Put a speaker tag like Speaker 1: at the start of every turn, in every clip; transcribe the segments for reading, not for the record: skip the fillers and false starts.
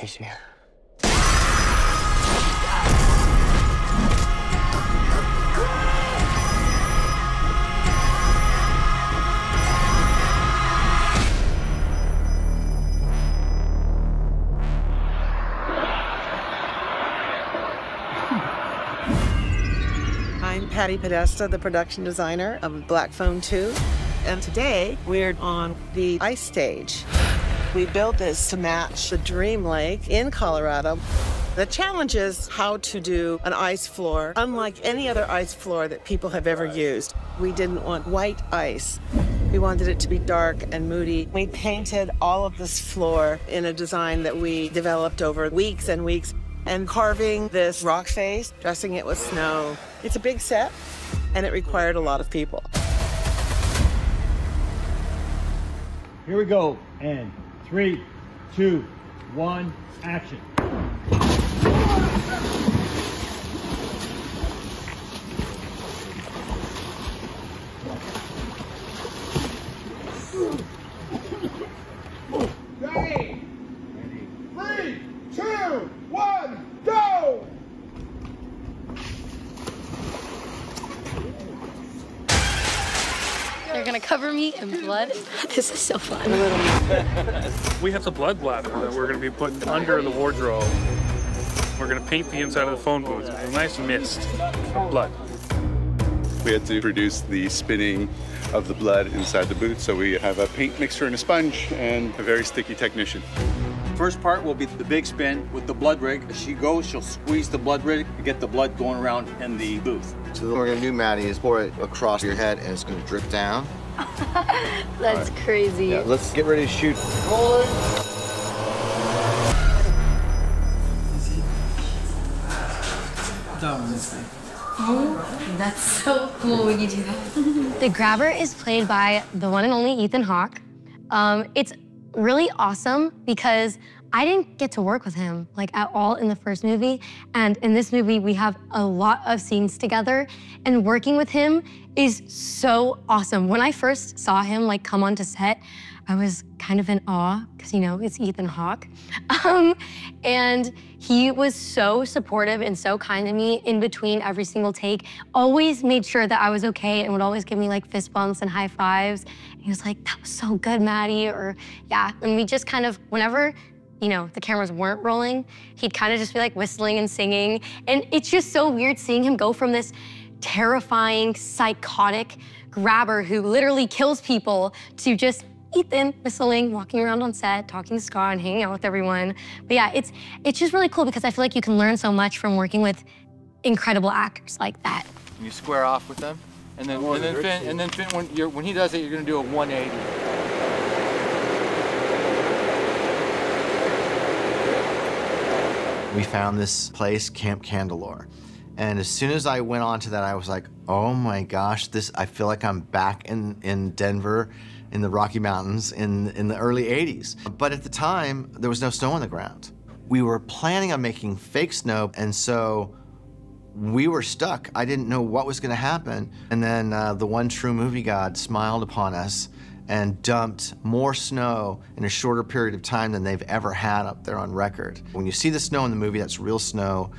Speaker 1: Bichir.
Speaker 2: I'm Patty Podesta, the production designer of Black Phone 2. And today, we're on the ice stage. We built this to match the Dream Lake in Colorado. The challenge is how to do an ice floor unlike any other ice floor that people have ever used. We didn't want white ice. We wanted it to be dark and moody. We painted all of this floor in a design that we developed over weeks and weeks. And carving this rock face, dressing it with snow. It's a big set, and it required a lot of people.
Speaker 3: Here we go, and 3, 2, 1, action.
Speaker 4: Ready? 3, 2, 1, go!
Speaker 5: They're gonna cover me in blood. This is so fun.
Speaker 6: We have the blood bladder that we're gonna be putting under the wardrobe. We're gonna paint the inside of the phone booth with a nice mist of blood.
Speaker 7: We had to produce the spinning of the blood inside the booth, so we have a paint mixer and a sponge and a very sticky technician.
Speaker 8: First part will be the big spin with the blood rig. As she goes, she'll squeeze the blood rig to get the blood going around in the booth.
Speaker 9: So what we're gonna do, Maddie, is pour it across your head and it's gonna drip down.
Speaker 5: That's crazy.
Speaker 9: Yeah, let's get ready to shoot.
Speaker 5: Oh, that's so cool when you do that. The grabber is played by the one and only Ethan Hawke. It's really awesome because I didn't get to work with him like at all in the first movie. And in this movie, we have a lot of scenes together, and working with him is so awesome. When I first saw him like come onto set, I was kind of in awe because, you know, it's Ethan Hawke. And he was so supportive and so kind to me in between every single take. Always made sure that I was okay and would always give me like fist bumps and high fives. And he was like, that was so good, Maddie, or yeah. And we just kind of, whenever, you know, the cameras weren't rolling, he'd kind of just be like whistling and singing. And it's just so weird seeing him go from this terrifying, psychotic grabber who literally kills people to just Ethan whistling, walking around on set, talking to Scott and hanging out with everyone. But yeah, it's just really cool because I feel like you can learn so much from working with incredible actors like that.
Speaker 8: You square off with them, and then Finn, when he does it, you're gonna do a 180.
Speaker 9: We found this place, Camp Candelore. And as soon as I went on to that, I was like, oh my gosh, I feel like I'm back in Denver, in the Rocky Mountains in the early 80s. But at the time, there was no snow on the ground. We were planning on making fake snow, and so we were stuck. I didn't know what was gonna happen. And then the one true movie god smiled upon us and dumped more snow in a shorter period of time than they've ever had up there on record. When you see the snow in the movie, that's real snow.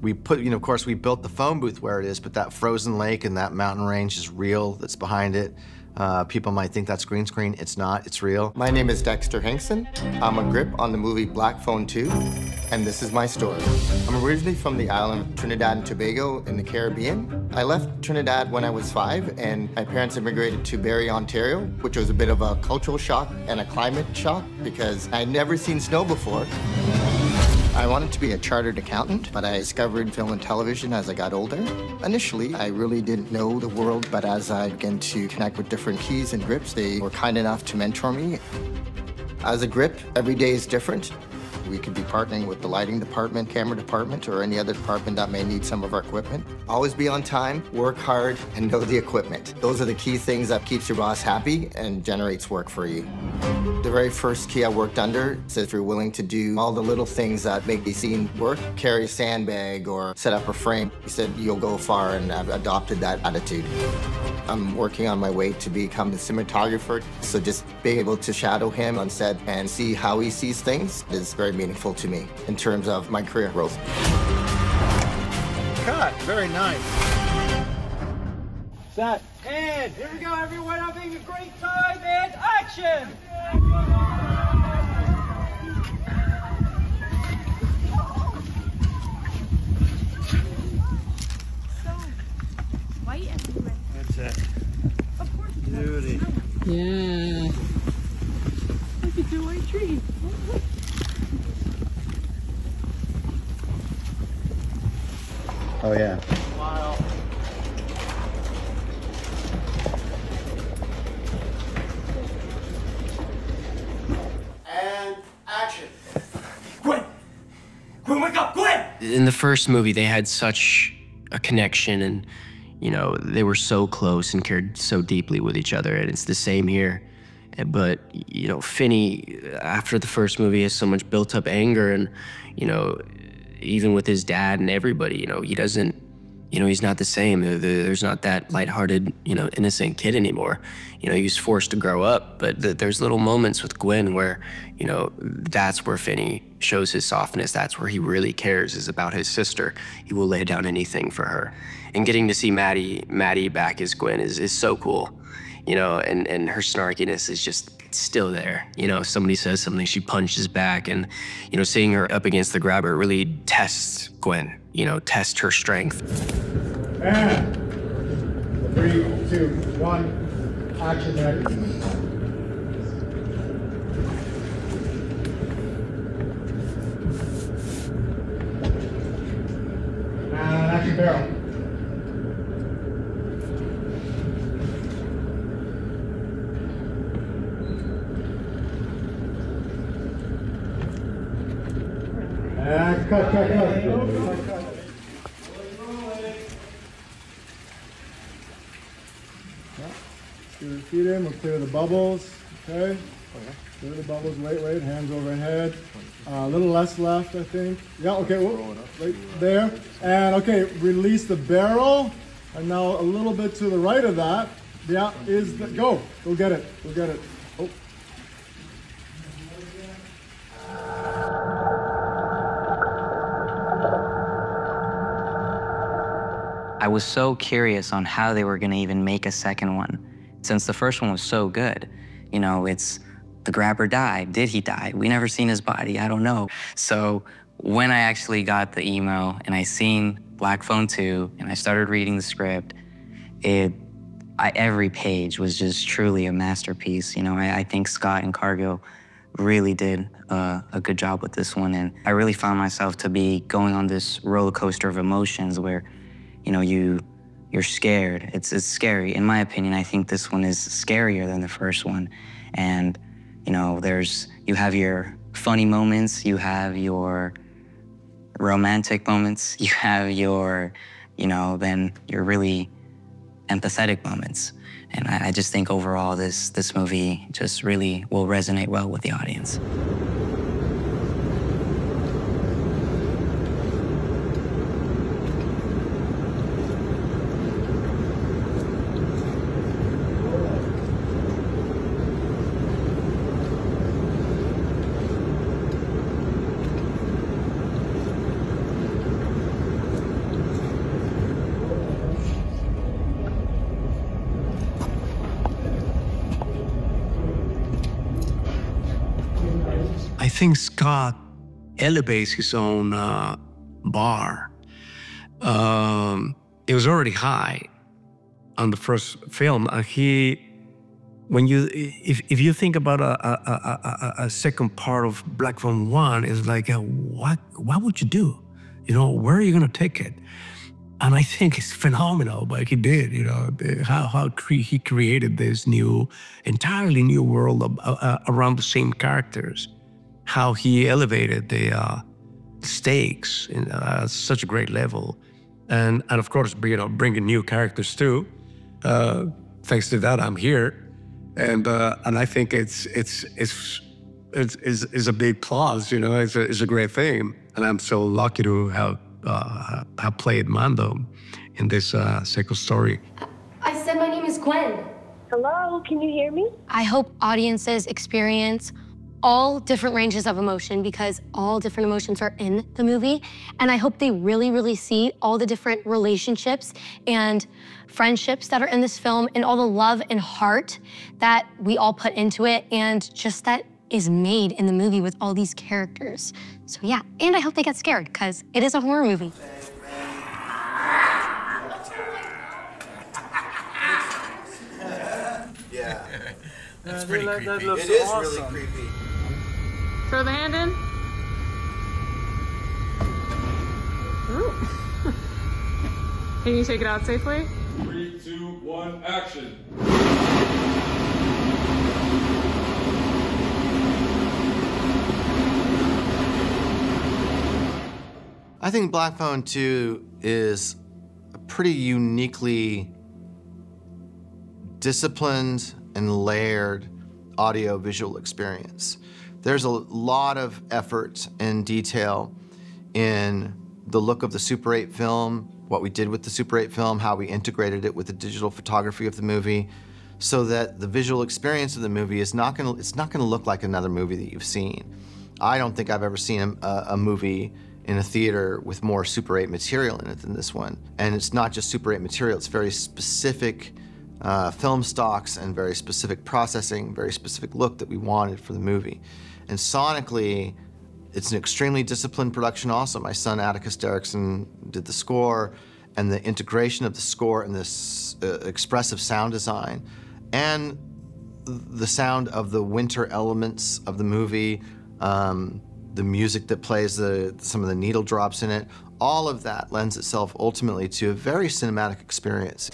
Speaker 9: We put, you know, of course, we built the phone booth where it is, but that frozen lake and that mountain range is real, that's behind it. People might think that's green screen. It's not, it's real.
Speaker 10: My name is Dexter Hinkson. I'm a grip on the movie Black Phone 2, and this is my story. I'm originally from the island of Trinidad and Tobago in the Caribbean. I left Trinidad when I was 5, and my parents immigrated to Barrie, Ontario, which was a bit of a cultural shock and a climate shock because I'd never seen snow before. I wanted to be a chartered accountant, but I discovered film and television as I got older. Initially, I really didn't know the world, but as I began to connect with different keys and grips, they were kind enough to mentor me. As a grip, every day is different. We could be partnering with the lighting department, camera department, or any other department that may need some of our equipment. Always be on time, work hard, and know the equipment. Those are the key things that keeps your boss happy and generates work for you. The very first key I worked under said if you're willing to do all the little things that make the scene work, carry a sandbag or set up a frame, he said you'll go far, and I've adopted that attitude. I'm working on my way to become the cinematographer, so just being able to shadow him on set and see how he sees things is very meaningful to me in terms of my career growth.
Speaker 3: Cut. Very nice.
Speaker 1: Set. And here we go, everyone, having a great time, and action!
Speaker 11: White everywhere.
Speaker 3: That's it.
Speaker 11: Of course.
Speaker 3: Beauty.
Speaker 2: Yeah.
Speaker 11: Look at the white tree.
Speaker 9: Oh, yeah.
Speaker 3: Wow.
Speaker 10: And action.
Speaker 1: Gwen! Gwen, wake up! Gwen!
Speaker 12: In the first movie, they had such a connection and, you know, they were so close and cared so deeply with each other, and it's the same here. But, you know, Finney, after the first movie, has so much built up anger and, you know, even with his dad and everybody, you know, he doesn't, you know, he's not the same. There's not that lighthearted, you know, innocent kid anymore. You know, he was forced to grow up, but there's little moments with Gwen where, you know, that's where Finney shows his softness. That's where he really cares, is about his sister. He will lay down anything for her. And getting to see Maddie back as Gwen is so cool, you know, and her snarkiness is just still there. You know, if somebody says something, she punches back, and, you know, seeing her up against the grabber really tests Gwen, you know, tests her strength.
Speaker 3: And 3, 2, 1, action, ready. And action, barrel. And cut. Clear the feet in, we'll clear the bubbles, okay? Clear the bubbles, wait, hands overhead. A little less left, I think. Yeah, okay, right there. And okay, release the barrel. And now a little bit to the right of that. Yeah, go get it, Oh.
Speaker 13: I was so curious on how they were gonna even make a second one, since the first one was so good. You know, it's the grabber died. Did he die? We never seen his body, I don't know. So when I actually got the email and I seen Black Phone 2 and I started reading the script, every page was just truly a masterpiece. You know, I think Scott and Cargill really did a good job with this one, and I really found myself to be going on this roller coaster of emotions where, you know, you're scared. It's scary. In my opinion, I think this one is scarier than the first one. And, you know, you have your funny moments, you have your romantic moments, you have your, you know, then your really empathetic moments. And I just think overall this movie just really will resonate well with the audience.
Speaker 14: I think Scott elevates his own bar. It was already high on the first film. If you think about a second part of Black Phone 1, it's like, what would you do? You know, where are you gonna take it? And I think it's phenomenal what he did, you know, how he created this entirely new world around the same characters. How he elevated the stakes in such a great level, and of course, you know, bringing new characters too. Thanks to that, I'm here, and I think it's a big plus. You know, it's a great thing, and I'm so lucky to have played Mando in this second story.
Speaker 5: I said my name is is Gwen.
Speaker 15: Hello, can you hear me?
Speaker 5: I hope audiences experience all different ranges of emotion because all different emotions are in the movie. And I hope they really, really see all the different relationships and friendships that are in this film and all the love and heart that we all put into it and just that is made in the movie with all these characters. So yeah, and I hope they get scared because it is a horror movie.
Speaker 9: Yeah.
Speaker 1: That's pretty creepy. That looks
Speaker 9: It is
Speaker 1: awesome.
Speaker 9: really creepy.
Speaker 16: Throw the hand in. Ooh. Can you take it out safely?
Speaker 17: 3, 2, 1, action.
Speaker 9: I think Black Phone 2 is a pretty uniquely disciplined and layered audio-visual experience. There's a lot of effort and detail in the look of the Super 8 film, what we did with the Super 8 film, how we integrated it with the digital photography of the movie, so that the visual experience of the movie is not gonna look like another movie that you've seen. I don't think I've ever seen a movie in a theater with more Super 8 material in it than this one. And it's not just Super 8 material, it's very specific film stocks and very specific processing, very specific look that we wanted for the movie. And sonically, it's an extremely disciplined production also. My son Atticus Derrickson did the score, and the integration of the score and this expressive sound design, and the sound of the winter elements of the movie, the music that plays, some of the needle drops in it, all of that lends itself ultimately to a very cinematic experience.